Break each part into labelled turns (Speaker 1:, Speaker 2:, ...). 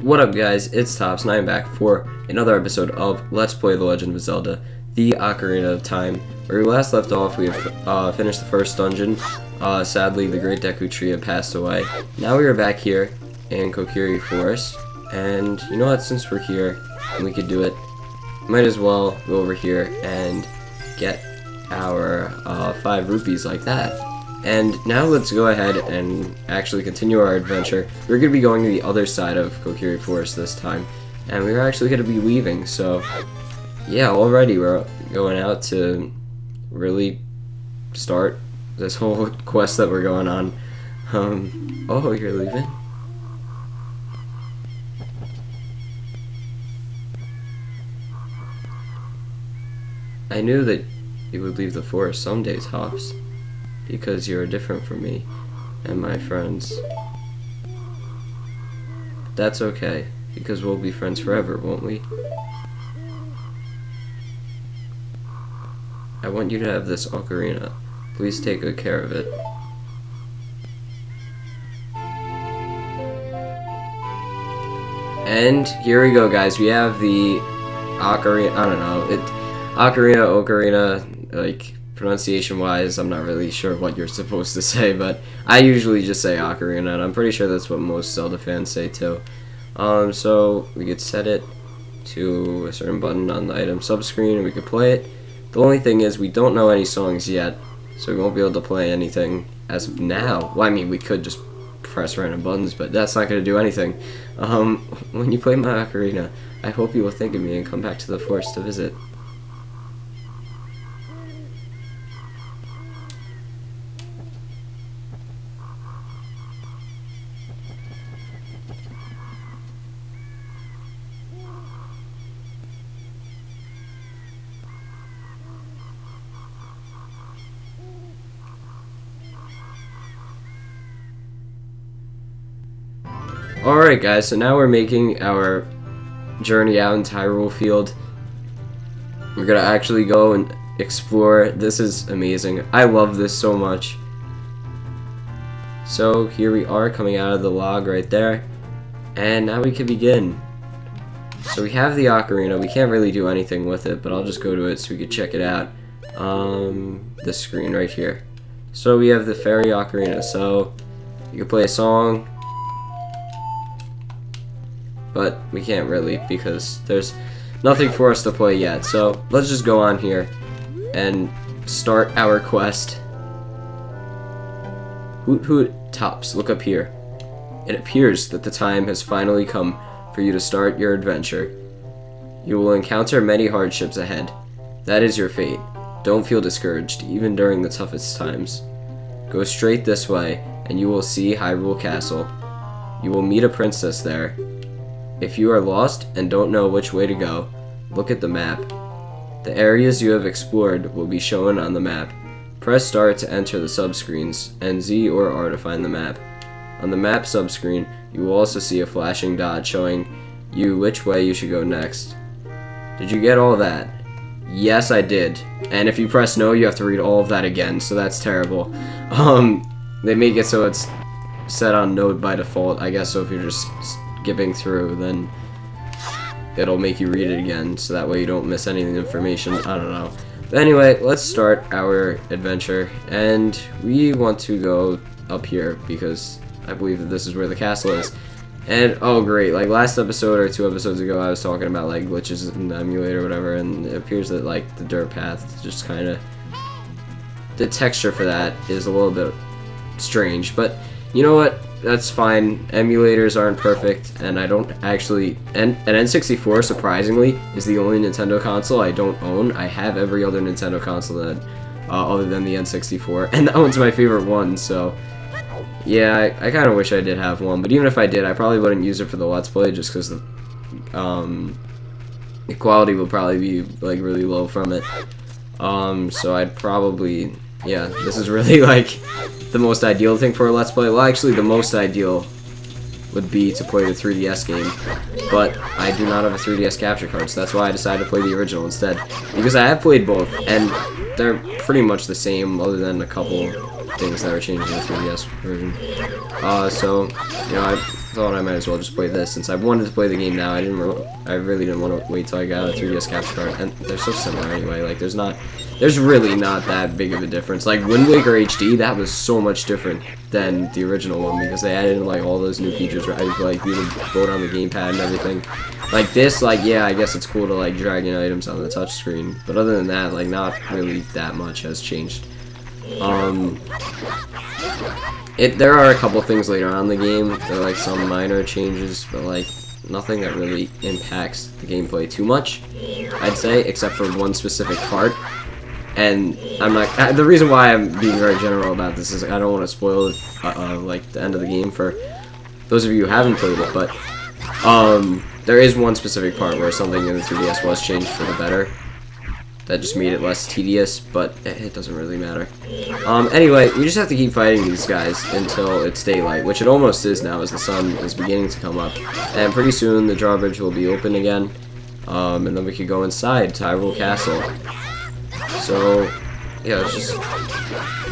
Speaker 1: What up guys, it's Tops and I'm back for another episode of Let's Play The Legend of Zelda, the Ocarina of Time. Where we last left off, we have finished the first dungeon. Sadly, the Great Deku Tree had passed away. Now we are back here in Kokiri Forest, and you know what, since we're here and we could do it, might as well go over here and get our 5 rupees like that. And now let's go ahead and actually continue our adventure. We're going to be going to the other side of Kokiri Forest this time, and we're actually going to be leaving, so yeah, already we're going out to really start this whole quest that we're going on. Oh, you're leaving? I knew that you would leave the forest someday, Tops. Because you're different from me and my friends. But that's okay, because we'll be friends forever, won't we? I want you to have this ocarina. Please take good care of it. And here we go, guys. We have the ocarina. I don't know. Ocarina, like, pronunciation wise, I'm not really sure what you're supposed to say, but I usually just say ocarina, and I'm pretty sure that's what most Zelda fans say too. So we could set it to a certain button on the item subscreen and we could play it. The only thing is we don't know any songs yet, so we won't be able to play anything as of now. Well, I mean, we could just press random buttons, but that's not going to do anything. When you play my ocarina, I hope you will think of me and come back to the forest to visit. Alright guys, so now we're making our journey out into Hyrule Field. We're gonna actually go and explore. This is amazing. I love this so much. So here we are coming out of the log right there. And now we can begin. So we have the ocarina. We can't really do anything with it, but I'll just go to it so we can check it out. This screen right here. So we have the fairy ocarina. So you can play a song. But we can't really because there's nothing for us to play yet. So let's just go on here and start our quest. Hoot hoot, Tops, look up here. It appears that the time has finally come for you to start your adventure. You will encounter many hardships ahead. That is your fate. Don't feel discouraged, even during the toughest times. Go straight this way, and you will see Hyrule Castle. You will meet a princess there. If you are lost and don't know which way to go, look at the map. The areas you have explored will be shown on the map. Press start to enter the subscreens, and Z or R to find the map. On the map subscreen, you will also see a flashing dot showing you which way you should go next. Did you get all that? Yes, I did. And if you press no, you have to read all of that again, so that's terrible. They make it so it's set on no by default, I guess, so if you're just skipping through, then it'll make you read it again, so that way you don't miss any of the information. I don't know. But anyway, let's start our adventure, and we want to go up here because I believe that this is where the castle is. And oh great, like last episode or 2 episodes ago I was talking about like glitches in the emulator or whatever, and it appears that like the dirt path just kind of, the texture for that is a little bit strange, but you know what? That's fine. Emulators aren't perfect, and I don't actually. And an N64, surprisingly, is the only Nintendo console I don't own. I have every other Nintendo console that, other than the N64, and that one's my favorite one. So, yeah, I kind of wish I did have one. But even if I did, I probably wouldn't use it for the Let's Play, just because the quality will probably be like really low from it. So I'd probably. Yeah, this is really like the most ideal thing for a Let's Play. Well, actually, the most ideal would be to play the 3DS game, but I do not have a 3DS capture card, so that's why I decided to play the original instead. Because I have played both, and they're pretty much the same, other than a couple things that are changed in the 3DS version. So, you know, thought I might as well just play this since I wanted to play the game now. I really didn't want to wait till I got a 3DS capture card, and they're so similar anyway. Like there's really not that big of a difference. Like Wind Waker HD, that was so much different than the original one because they added in like all those new features, right? Like you would vote on the gamepad and everything. Like this, like yeah, I guess it's cool to like drag in items on the touchscreen, but other than that, like not really that much has changed. There are a couple things later on in the game. There are like some minor changes, but like nothing that really impacts the gameplay too much, I'd say, except for one specific part. And I'm not. The reason why I'm being very general about this is I don't want to spoil like the end of the game for those of you who haven't played it. But there is one specific part where something in the 3DS was changed for the better. That just made it less tedious, but it doesn't really matter. Anyway, we just have to keep fighting these guys until it's daylight, which it almost is now as the sun is beginning to come up. And pretty soon the drawbridge will be open again, and then we could go inside to Hyrule Castle. So, yeah, let's just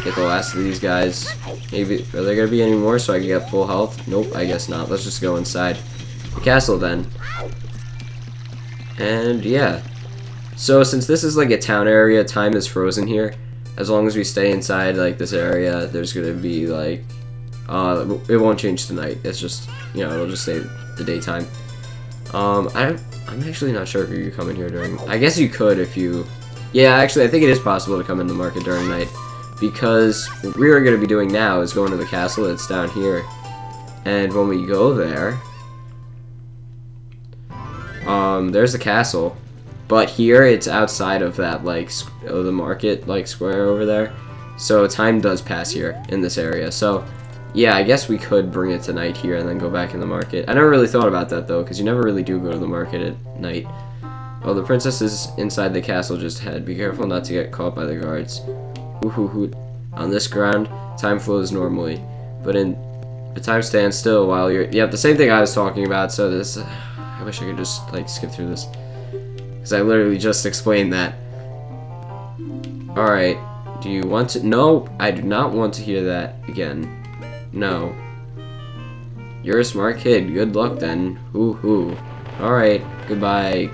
Speaker 1: get the last of these guys. Maybe, are there going to be any more so I can get full health? Nope, I guess not. Let's just go inside the castle then. And, yeah. So since this is like a town area, time is frozen here. As long as we stay inside like this area, there's gonna be like it won't change tonight. It's just, you know, it'll just stay the daytime. I'm actually not sure if you could come in here during. I guess you could if you. Yeah, actually, I think it is possible to come in the market during night because what we are gonna be doing now is going to the castle that's down here, and when we go there, there's the castle. But here, it's outside of that, like, the market, like, square over there. So time does pass here in this area. So, yeah, I guess we could bring it to night here and then go back in the market. I never really thought about that, though, because you never really do go to the market at night. Oh, the princess is inside the castle just ahead. Be careful not to get caught by the guards. Hoo hoo hoo. On this ground, time flows normally. But time stands still while you're... Yep, the same thing I was talking about, so this... I wish I could just, like, skip through this. Because I literally just explained that. Alright. Do you want to... No, I do not want to hear that again. No. You're a smart kid. Good luck then. Hoo hoo. Alright. Goodbye.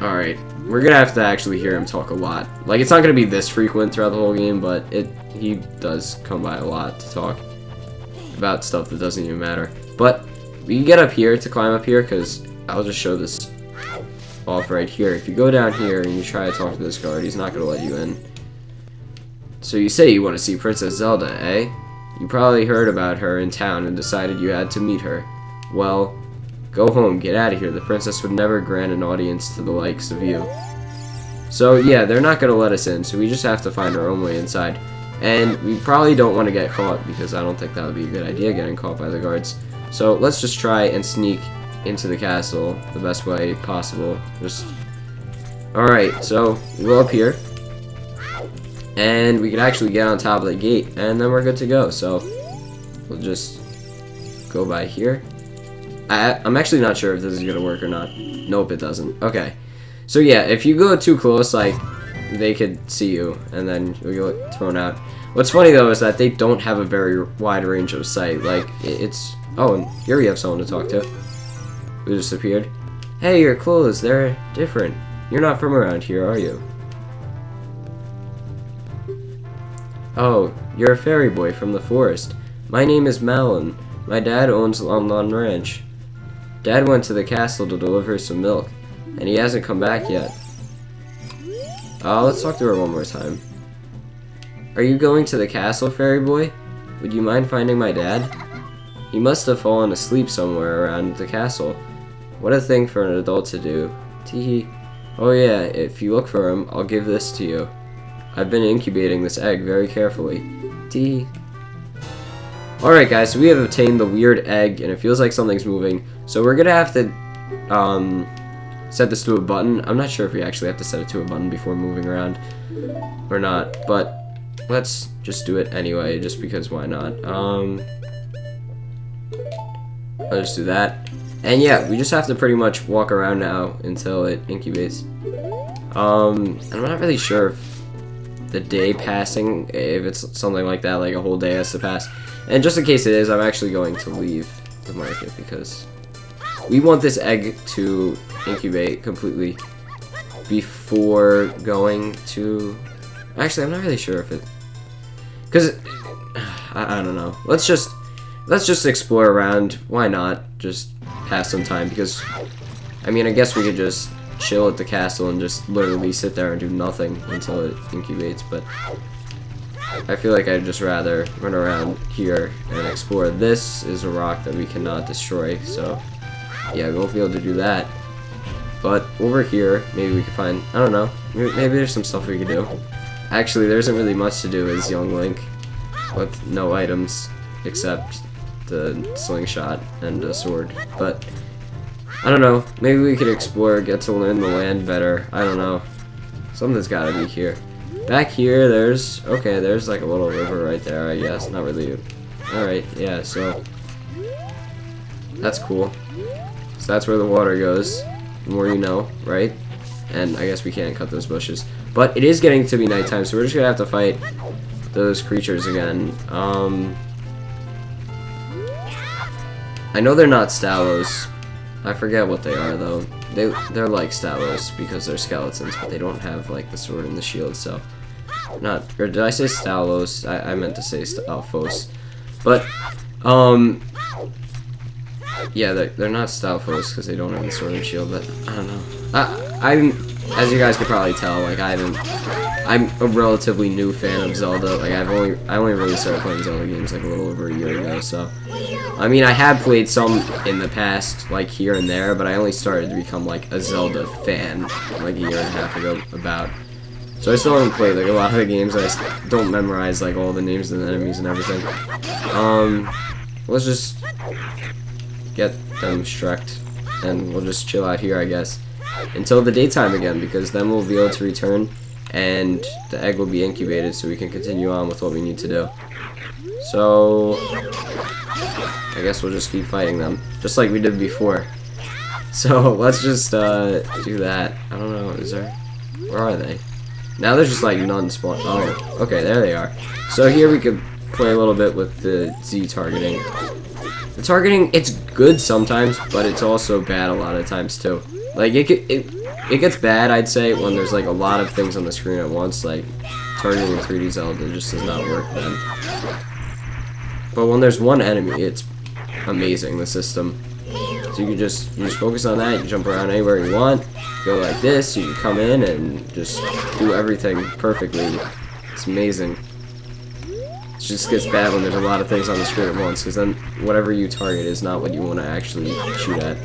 Speaker 1: Alright. We're gonna have to actually hear him talk a lot. Like, it's not gonna be this frequent throughout the whole game, but he does come by a lot to talk about stuff that doesn't even matter. But we can get up here to climb up here, because... I'll just show this off right here. If you go down here and you try to talk to this guard, he's not going to let you in. So you say you want to see Princess Zelda, eh? You probably heard about her in town and decided you had to meet her. Well, go home, get out of here. The princess would never grant an audience to the likes of you. So yeah, they're not going to let us in, so we just have to find our own way inside. And we probably don't want to get caught, because I don't think that would be a good idea, getting caught by the guards. So let's just try and sneak into the castle the best way possible. Alright, so we go up here and we can actually get on top of the gate and then we're good to go. So we'll just go by here. I'm actually not sure if this is gonna work or not. Nope, it doesn't. Okay, so yeah, if you go too close, like, they could see you and then you'll get thrown out. What's funny though is that they don't have a very wide range of sight. Like, it's... Oh, and here we have someone to talk to who just appeared. Hey, your clothes, they're different. You're not from around here, are you? Oh, you're a fairy boy from the forest. My name is Malin. My dad owns Lon Lon Ranch. Dad went to the castle to deliver some milk, and he hasn't come back yet. Let's talk to her one more time. Are you going to the castle, fairy boy? Would you mind finding my dad? He must have fallen asleep somewhere around the castle. What a thing for an adult to do. Teehee. Oh yeah, if you look for him, I'll give this to you. I've been incubating this egg very carefully. Teehee. Alright guys, so we have obtained the weird egg, and it feels like something's moving. So we're gonna have to set this to a button. I'm not sure if we actually have to set it to a button before moving around or not, but let's just do it anyway, just because why not. I'll just do that. And yeah, we just have to pretty much walk around now until it incubates. I'm not really sure if the day passing, if it's something like that, like a whole day has to pass. And just in case it is, I'm actually going to leave the market because we want this egg to incubate completely before going to... Actually, I'm not really sure if it... Because, I don't know. Let's just explore around. Why not? Just pass some time because, I mean, I guess we could just chill at the castle and just literally sit there and do nothing until it incubates, but I feel like I'd just rather run around here and explore. This is a rock that we cannot destroy, so yeah, we won't be able to do that. But over here, maybe we can find, I don't know, maybe there's some stuff we could do. Actually, there isn't really much to do as young Link with no items except the slingshot and a sword, but I don't know, maybe we could explore, get to learn the land better. I don't know, something's gotta be here. Back here, there's like a little river right there, I guess. Not really. Alright, yeah, so that's cool. So that's where the water goes. The more you know, right? And I guess we can't cut those bushes. But it is getting to be nighttime, so we're just gonna have to fight those creatures again. I know they're not Stalos. I forget what they are though. They're like Stalos because they're skeletons, but they don't have like the sword and the shield, so not, or did I say Stalos? I meant to say Stalfos. But yeah, they're not Stalfos because they don't have the sword and shield, but I don't know. I'm, as you guys could probably tell, like I'm a relatively new fan of Zelda. Like I only really started playing Zelda games like a little over a year ago, so I mean I had played some in the past, like here and there, but I only started to become like a Zelda fan like a year and a half ago about. So I still haven't played like a lot of the games. I don't memorize like all the names of the enemies and everything. Let's just get them struck and we'll just chill out here, I guess, until the daytime again, because then we'll be able to return and the egg will be incubated so we can continue on with what we need to do. So I guess we'll just keep fighting them just like we did before. So let's just do that. I don't know, is there, where are they? Now there's just like none spawn. Oh, okay, there they are. So here we could play a little bit with the Z targeting. The targeting, it's good sometimes, but it's also bad a lot of times too. Like it gets bad, I'd say, when there's like a lot of things on the screen at once. Like targeting in 3D Zelda just does not work then. But when there's one enemy, it's amazing, the system. So you can just focus on that. You jump around anywhere you want. Go like this. You can come in and just do everything perfectly. It's amazing. It just gets bad when there's a lot of things on the screen at once, because then whatever you target is not what you want to actually shoot at.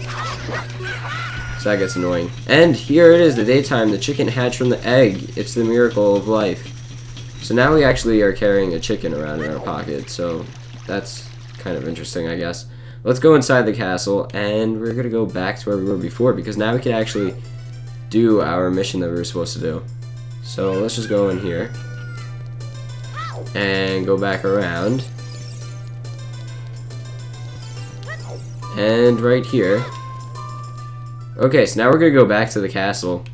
Speaker 1: So that gets annoying. And here it is, the daytime. The chicken hatched from the egg. It's the miracle of life. So now we actually are carrying a chicken around in our pocket. So that's kind of interesting, I guess. Let's go inside the castle, and we're going to go back to where we were before, because now we can actually do our mission that we were supposed to do. So let's just go in here and go back around. And right here. Okay, so now we're going to go back to the castle,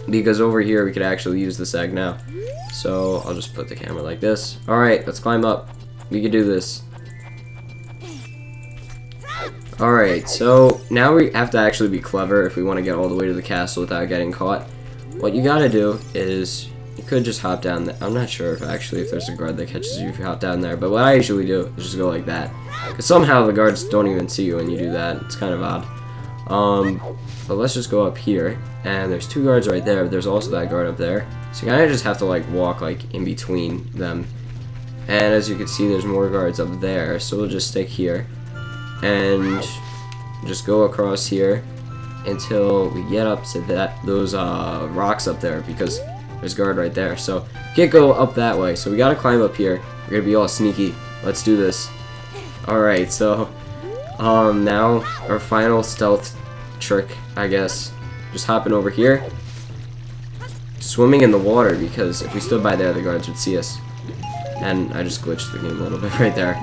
Speaker 1: because over here we could actually use this egg now. So I'll just put the camera like this. Alright, let's climb up. We can do this. Alright, so now we have to actually be clever if we want to get all the way to the castle without getting caught. What you gotta do is, you could just hop down there. I'm not sure if there's a guard that catches you if you hop down there, but what I usually do is just go like that. Because somehow the guards don't even see you when you do that. It's kind of odd. But let's just go up here, and there's two guards right there, but there's also that guard up there. So you kind of just have to like walk like in between them. And as you can see, there's more guards up there, so we'll just stick here. And just go across here until we get up to those rocks up there, because there's a guard right there. So you can't go up that way, so we gotta climb up here. We're gonna be all sneaky. Let's do this. Alright, so now our final stealth trick, I guess. Just hopping over here. Swimming in the water, because if we stood by there, the guards would see us. And I just glitched the game a little bit right there.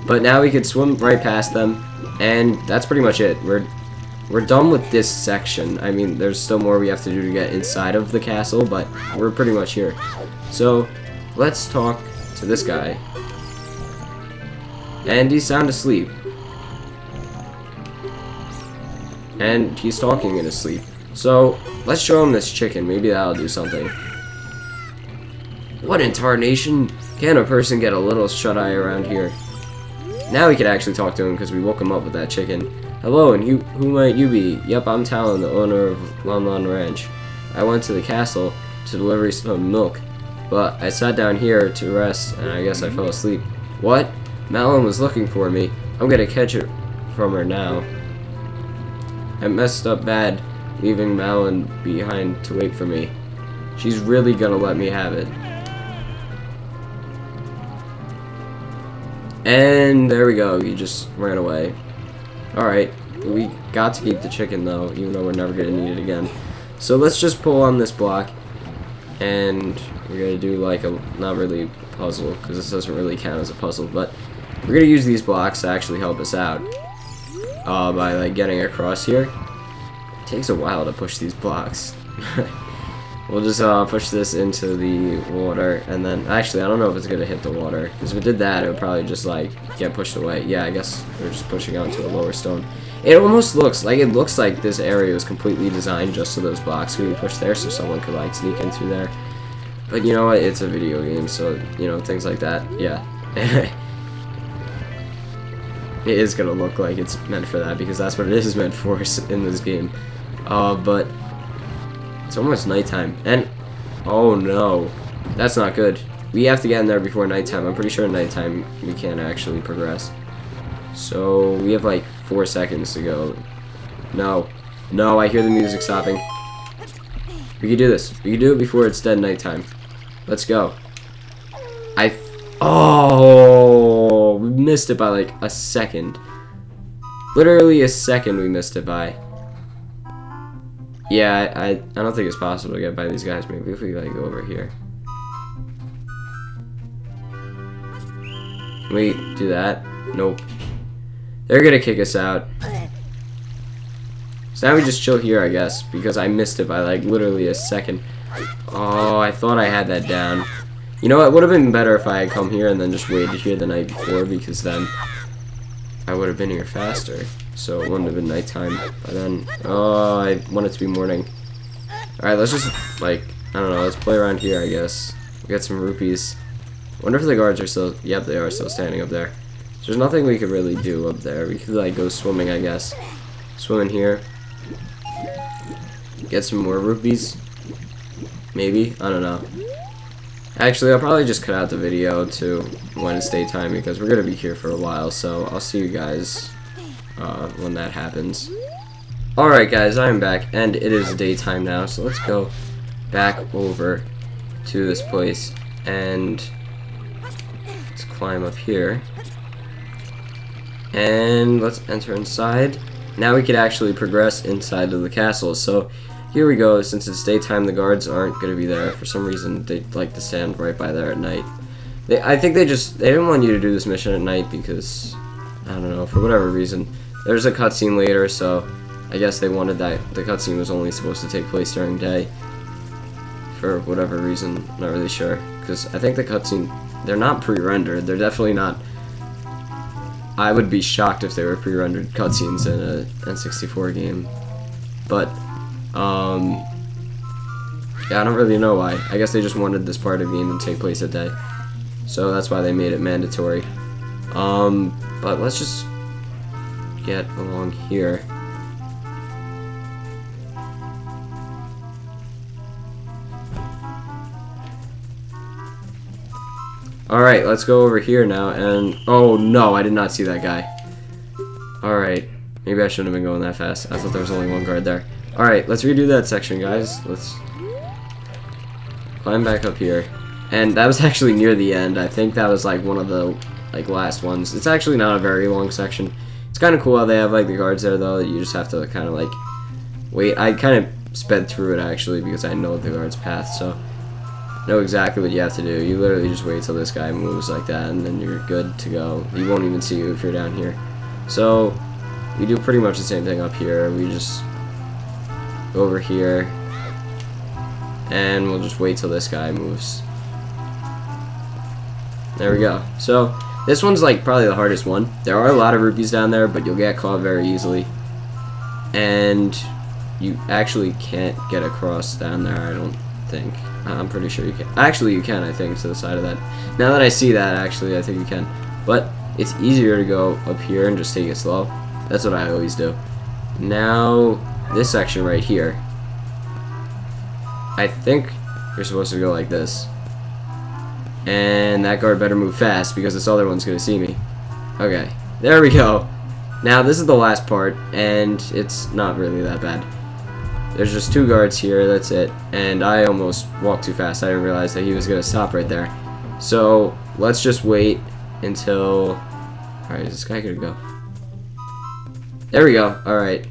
Speaker 1: But now we could swim right past them, and that's pretty much it. We're done with this section. I mean, there's still more we have to do to get inside of the castle, but we're pretty much here. So let's talk to this guy. And he's sound asleep. And he's talking in his sleep. So, let's show him this chicken. Maybe that'll do something. What in tarnation? Can a person get a little shut-eye around here? Now we can actually talk to him because we woke him up with that chicken. Hello, and who might you be? Yep, I'm Talon, the owner of Lon Lon Ranch. I went to the castle to deliver some milk, but I sat down here to rest, and I guess I fell asleep. What? Malin was looking for me. I'm gonna catch it from her now. I messed up bad, leaving Malin behind to wait for me. She's really gonna let me have it. And there we go, he just ran away. Alright, we got to keep the chicken though, even though we're never gonna need it again. So let's just pull on this block, and we're gonna do like a, not really a puzzle, because this doesn't really count as a puzzle, but we're gonna use these blocks to actually help us out. By like getting across here. It takes a while to push these blocks. We'll just push this into the water, and then actually I don't know if it's gonna hit the water, because if it did that it would probably just like get pushed away. Yeah, I guess we're just pushing onto a lower stone. It almost looks like this area was completely designed just so those blocks could be pushed there, so someone could like sneak in through there. But you know what? It's a video game, so you know things like that. Yeah. It is gonna look like it's meant for that, because that's what it is meant for in this game. But it's almost nighttime, and oh no, that's not good. We have to get in there before nighttime. I'm pretty sure at nighttime we can't actually progress. So we have like 4 seconds to go. No, no, I hear the music stopping. We can do this. We can do it before it's dead nighttime. Let's go. Oh, we missed it by like a second. Literally a second we missed it by. Yeah, I don't think it's possible to get by these guys. Maybe if we like go over here. Can we do that? Nope. They're gonna kick us out. So now we just chill here, I guess, because I missed it by like literally a second. Oh, I thought I had that down. You know, it would have been better if I had come here and then just waited here the night before, because then I would have been here faster. So it wouldn't have been nighttime. But then, oh, I want it to be morning. Alright, let's just, like, I don't know, let's play around here, I guess. We got some rupees. Wonder if the guards are still, yep, they are still standing up there. So there's nothing we could really do up there. We could, like, go swimming, I guess. Swim in here. Get some more rupees. Maybe, I don't know. Actually, I'll probably just cut out the video to when it's daytime, because we're going to be here for a while, so I'll see you guys when that happens. Alright guys, I'm back, and it is daytime now, so let's go back over to this place, and let's climb up here, and let's enter inside. Now we can actually progress inside of the castle, so here we go. Since it's daytime, the guards aren't going to be there. For some reason, they like to stand right by there at night. I think they didn't want you to do this mission at night because, I don't know, for whatever reason. There's a cutscene later, so I guess they wanted that the cutscene was only supposed to take place during day. For whatever reason, not really sure. Because I think the cutscene, they're not pre-rendered. They're definitely not. I would be shocked if they were pre-rendered cutscenes in a N64 game. But yeah, I don't really know why. I guess they just wanted this part of the game to take place at day. So that's why they made it mandatory. But let's just get along here. Alright, let's go over here now, and oh no, I did not see that guy. Alright, maybe I shouldn't have been going that fast. I thought there was only one guard there. Alright, let's redo that section, guys. Let's climb back up here. And that was actually near the end. I think that was like one of the like last ones. It's actually not a very long section. It's kind of cool how they have like the guards there though. You just have to kind of like wait. I kind of sped through it actually because I know the guard's path, so know exactly what you have to do. You literally just wait till this guy moves like that, and then you're good to go. He won't even see you if you're down here. So we do pretty much the same thing up here. We just go over here, and we'll just wait till this guy moves. There we go. So This one's like probably the hardest one. There are a lot of rupees down there, but you'll get caught very easily. And you actually can't get across down there, I don't think. I'm pretty sure you can. Actually, you can, I think, to the side of that. Now that I see that, actually, I think you can. But it's easier to go up here and just take it slow. That's what I always do. Now, this section right here. I think you're supposed to go like this. And that guard better move fast because this other one's gonna see me. Okay, there we go. Now this is the last part, and it's not really that bad. There's just 2 guards here, that's it. And I almost walked too fast. I didn't realize that he was gonna stop right there. So let's just wait until... Alright, is this guy gonna go? There we go, alright.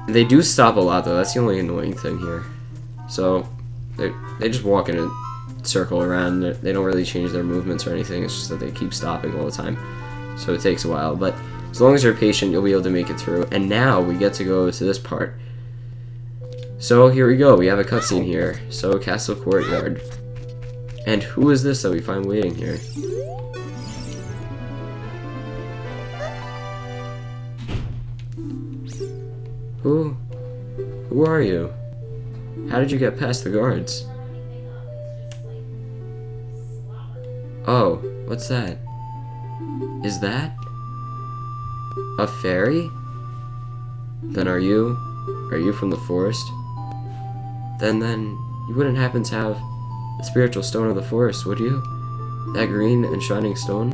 Speaker 1: They do stop a lot though, that's the only annoying thing here. So they just walk in a circle around. They don't really change their movements or anything. It's just that they keep stopping all the time, so it takes a while. But as long as you're patient, you'll be able to make it through. And now we get to go to this part. So here we go. We have a cutscene here. So Castle Courtyard. And who is this that we find waiting here? Who are you? How did you get past the guards? Oh, what's that? Is that a fairy? Then are you from the forest? Then you wouldn't happen to have the spiritual stone of the forest, would you? That green and shining stone?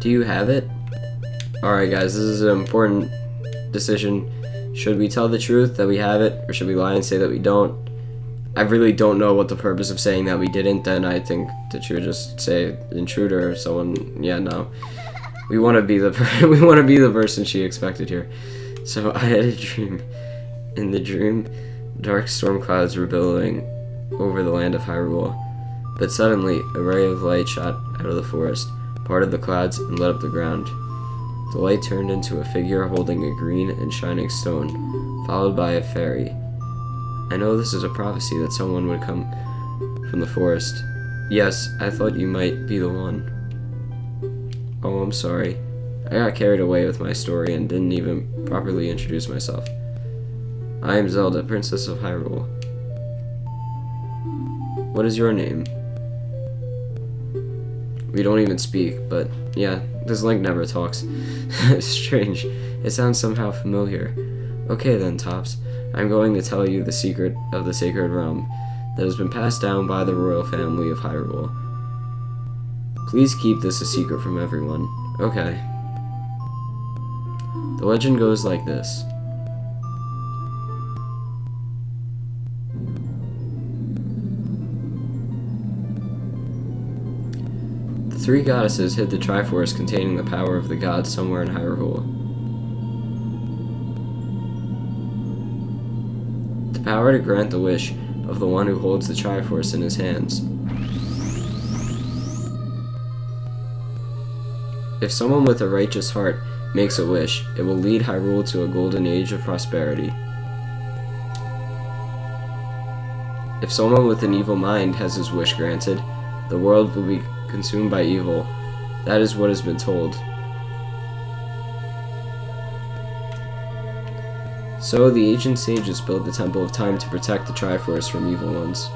Speaker 1: Do you have it? Alright guys, this is an important decision. Should we tell the truth that we have it, or should we lie and say that we don't? I really don't know what the purpose of saying that we didn't. Then I think that you would just say intruder or someone. Yeah, no. We want to be the person she expected here. So I had a dream. In the dream, dark storm clouds were billowing over the land of Hyrule. But suddenly, a ray of light shot out of the forest, parted the clouds, and lit up the ground. The light turned into a figure holding a green and shining stone, followed by a fairy. I know this is a prophecy that someone would come from the forest. Yes, I thought you might be the one. Oh, I'm sorry. I got carried away with my story and didn't even properly introduce myself. I am Zelda, Princess of Hyrule. What is your name? We don't even speak, but yeah, this Link never talks. Strange. It sounds somehow familiar. Okay then, Tops. I'm going to tell you the secret of the Sacred Realm that has been passed down by the royal family of Hyrule. Please keep this a secret from everyone. Okay. The legend goes like this. The 3 goddesses hid the Triforce containing the power of the gods somewhere in Hyrule. The power to grant the wish of the one who holds the Triforce in his hands. If someone with a righteous heart makes a wish, it will lead Hyrule to a golden age of prosperity. If someone with an evil mind has his wish granted, the world will be consumed by evil. That is what has been told. So the ancient sages built the Temple of Time to protect the Triforce from evil ones.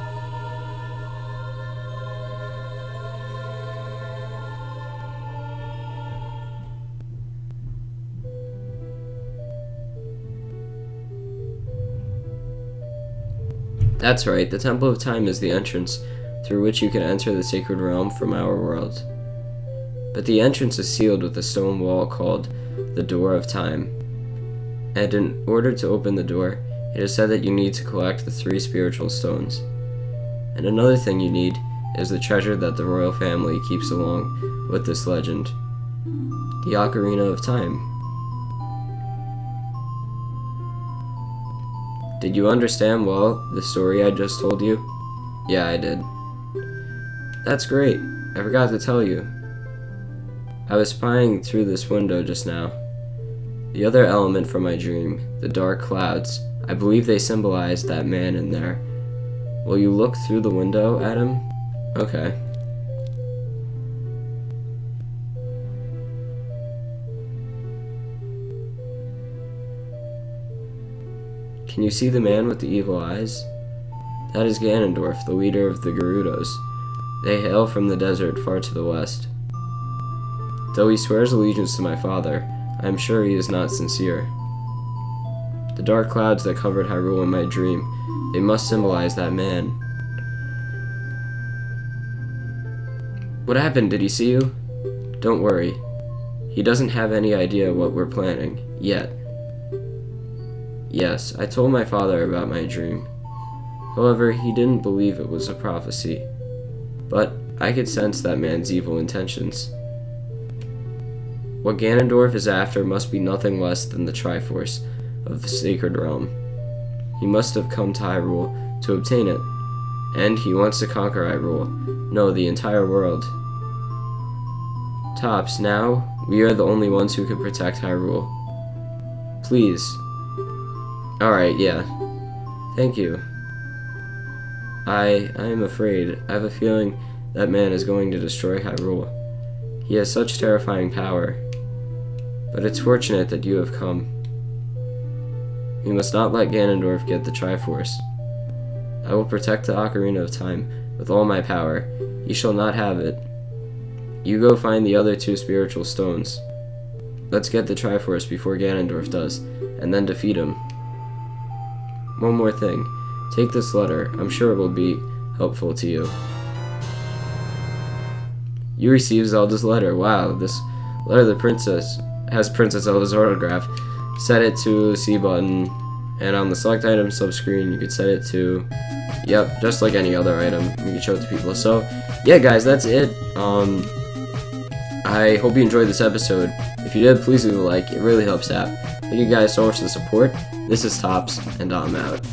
Speaker 1: That's right, the Temple of Time is the entrance through which you can enter the Sacred Realm from our world. But the entrance is sealed with a stone wall called the Door of Time. And in order to open the door, it is said that you need to collect the 3 spiritual stones. And another thing you need is the treasure that the royal family keeps along with this legend. The Ocarina of Time. Did you understand well the story I just told you? Yeah, I did. That's great. I forgot to tell you. I was spying through this window just now. The other element from my dream, the dark clouds, I believe they symbolize that man in there. Will you look through the window at him? Okay. Can you see the man with the evil eyes? That is Ganondorf, the leader of the Gerudos. They hail from the desert far to the west. Though he swears allegiance to my father, I am sure he is not sincere. The dark clouds that covered Hyrule in my dream, they must symbolize that man. What happened? Did he see you? Don't worry. He doesn't have any idea what we're planning, yet. Yes, I told my father about my dream. However, he didn't believe it was a prophecy. But I could sense that man's evil intentions. What Ganondorf is after must be nothing less than the Triforce of the Sacred Realm. He must have come to Hyrule to obtain it, and he wants to conquer Hyrule. No, the entire world. Tops, now, we are the only ones who can protect Hyrule. Please. Alright, yeah. Thank you. I am afraid. I have a feeling that man is going to destroy Hyrule. He has such terrifying power. But it's fortunate that you have come. We must not let Ganondorf get the Triforce. I will protect the Ocarina of Time with all my power. He shall not have it. You go find the other 2 spiritual stones. Let's get the Triforce before Ganondorf does, and then defeat him. One more thing. Take this letter. I'm sure it will be helpful to you. You received Zelda's letter. Wow, this letter of the princess has Princess Zelda's autograph. Set it to the C button, and on the select item subscreen you could set it to, yep, just like any other item. You can show it to people. So yeah guys, that's it. I hope you enjoyed this episode. If you did, please leave a like, it really helps out. Thank you guys so much for the support. This is Tops, and I'm out.